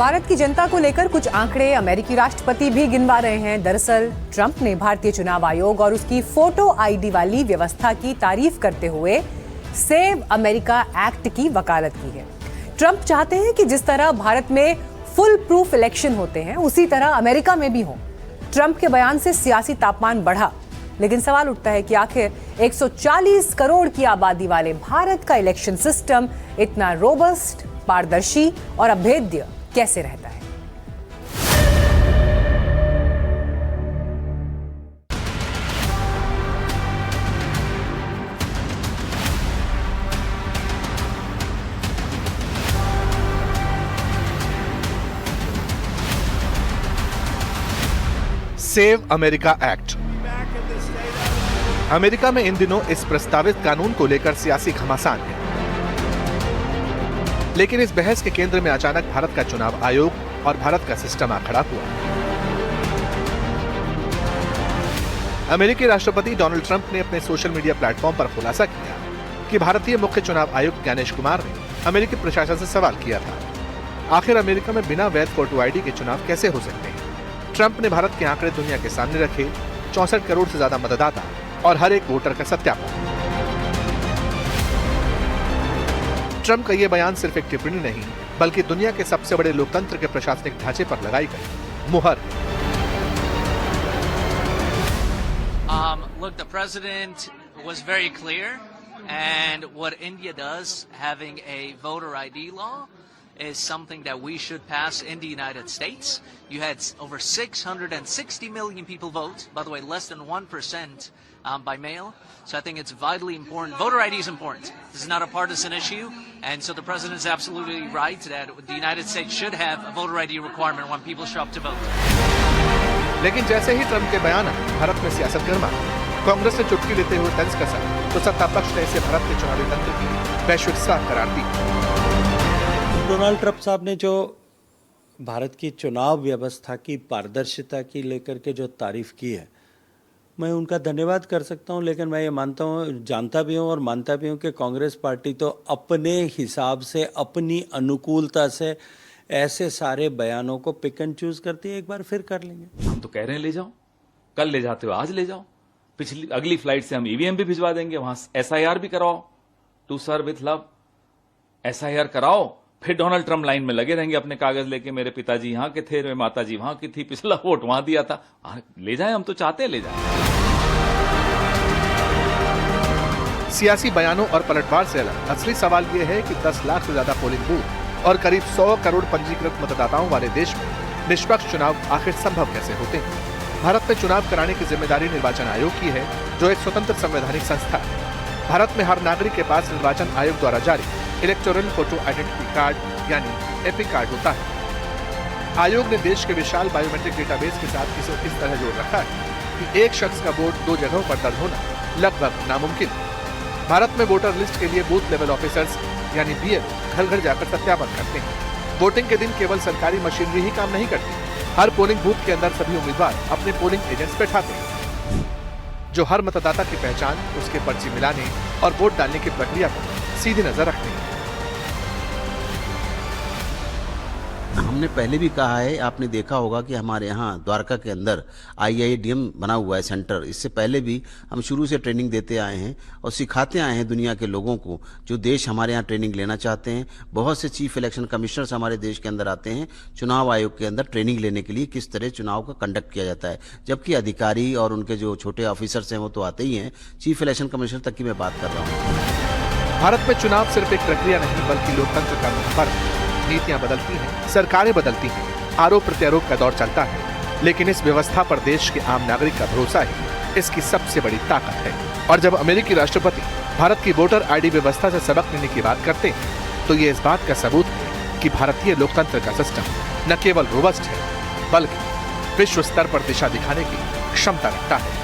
भारत की जनता को लेकर कुछ आंकड़े अमेरिकी राष्ट्रपति भी गिनवा रहे हैं। दरअसल ट्रंप ने भारतीय चुनाव आयोग और उसकी फोटो आईडी वाली व्यवस्था की तारीफ करते हुए सेव अमेरिका एक्ट की वकालत की है। ट्रंप चाहते हैं कि जिस तरह भारत में फुल प्रूफ इलेक्शन होते हैं उसी तरह अमेरिका में भी हो। ट्रंप के बयान से सियासी तापमान बढ़ा, लेकिन सवाल उठता है कि आखिर 140 करोड़ की आबादी वाले भारत का इलेक्शन सिस्टम इतना रोबस्ट, पारदर्शी और अभेद्य कैसे रहता है। Save America act. अमेरिका में इन दिनों इस प्रस्तावित कानून को लेकर सियासी घमासान है, लेकिन इस बहस के केंद्र में अचानक भारत का चुनाव आयोग और भारत का सिस्टम आ खड़ा हुआ। अमेरिकी राष्ट्रपति डोनाल्ड ट्रंप ने अपने सोशल मीडिया प्लेटफॉर्म पर खुलासा किया कि भारतीय मुख्य चुनाव आयुक्त ज्ञानेश कुमार ने अमेरिकी प्रशासन से सवाल किया था, आखिर अमेरिका में बिना वैध फोटो आईडी के चुनाव कैसे हो सकते हैं। ट्रंप ने भारत के आंकड़े दुनिया के सामने रखे, 64 करोड़ से ज्यादा मतदाता और हर एक वोटर का सत्यापन। ट्रंप का यह बयान सिर्फ एक टिप्पणी नहीं, बल्कि दुनिया के सबसे बड़े लोकतंत्र के प्रशासनिक ढांचे पर लगाई गई मुहर। Look, the president was very clear, and what India does, having a voter ID law, is something that we should pass in the United States. You had over 660 million people vote, by the way, less than 1% by mail. So I think it's vitally important. Voter ID is important. This is not a partisan issue. And so the president is absolutely right that the United States should have a voter ID requirement when people show up to vote. लेकिन जैसे ही Trump के बयान आए, भारत में सियासत गर्मा। कांग्रेस ने चुटकी लेते हुए तंज कसा तो सत्ता पक्ष ने इसे भारत के चुनावी तंत्र की वैश्विक साख करार दी। डोनाल्ड ट्रंप साहब ने जो भारत की चुनाव व्यवस्था की पारदर्शिता की लेकर के जो तारीफ की है, मैं उनका धन्यवाद कर सकता हूं, लेकिन मैं ये मानता हूं, जानता भी हूं और मानता भी हूं कि कांग्रेस पार्टी तो अपने हिसाब से, अपनी अनुकूलता से ऐसे सारे बयानों को पिक एंड चूज करती है। एक बार फिर कर लेंगे। हम तो कह रहे हैं ले जाओ, कल ले जाते हो आज ले जाओ, अगली फ्लाइट से हम ईवीएम भी भिजवा देंगे, वहां एसआईआर भी कराओ, to serve with love, SIR कराओ। फिर डोनाल्ड ट्रंप लाइन में लगे रहेंगे अपने कागज लेके, मेरे पिताजी यहां के थे, मेरे माताजी वहां की थी, पिछला वोट वहां दिया था। ले जाए, हम तो चाहते हैं ले जाए। सियासी बयानों और पलटवार से अलग असली सवाल यह है कि 10 लाख से ज्यादा पोलिंग बूथ और करीब 100 करोड़ पंजीकृत मतदाताओं वाले देश में निष्पक्ष चुनाव आखिर संभव कैसे होते हैं। भारत में चुनाव कराने की जिम्मेदारी निर्वाचन आयोग की है, जो एक स्वतंत्र संवैधानिक संस्था है। भारत में हर नागरिक के पास निर्वाचन आयोग द्वारा जारी इलेक्टोरल फोटो आइडेंटिटी कार्ड यानी एपी कार्ड होता है। आयोग ने देश के विशाल बायोमेट्रिक डेटाबेस के साथ इसे इस तरह जोड़ रखा है कि एक शख्स का वोट 2 जगहों पर दर्ज होना लगभग नामुमकिन। भारत में वोटर लिस्ट के लिए बूथ लेवल ऑफिसर्स यानी बीएलओ घर घर जाकर सत्यापन करते हैं। वोटिंग के दिन केवल सरकारी मशीनरी ही काम नहीं करती, हर पोलिंग बूथ के अंदर सभी उम्मीदवार अपने पोलिंग एजेंट्स बैठाते हैं, जो हर मतदाता की पहचान, उसके पर्ची मिलाने और वोट डालने की प्रक्रिया पर सीधी नजर रखते हैं। हमने पहले भी कहा है, आपने देखा होगा कि हमारे यहाँ द्वारका के अंदर IIDM बना हुआ है सेंटर। इससे पहले भी हम शुरू से ट्रेनिंग देते आए हैं और सिखाते आए हैं दुनिया के लोगों को जो देश हमारे यहाँ ट्रेनिंग लेना चाहते हैं। बहुत से चीफ इलेक्शन कमिश्नर्स हमारे देश के अंदर आते हैं चुनाव आयोग के अंदर ट्रेनिंग लेने के लिए, किस तरह चुनाव का कंडक्ट किया जाता है। जबकि अधिकारी और उनके जो छोटे ऑफिसर्स हैं वो तो आते ही हैं, चीफ इलेक्शन कमिश्नर तक की मैं बात कर रहा हूँ। भारत में चुनाव सिर्फ एक प्रक्रिया नहीं, बल्कि लोकतंत्र का पर्व। नीतियां बदलती हैं, सरकारें बदलती हैं, आरोप प्रत्यारोप का दौर चलता है, लेकिन इस व्यवस्था पर देश के आम नागरिक का भरोसा ही इसकी सबसे बड़ी ताकत है। और जब अमेरिकी राष्ट्रपति भारत की वोटर आईडी व्यवस्था से सबक लेने की बात करते हैं, तो ये इस बात का सबूत है कि भारतीय लोकतंत्र का सिस्टम न केवल रोबस्ट है, बल्कि विश्व स्तर पर दिशा दिखाने की क्षमता रखता है।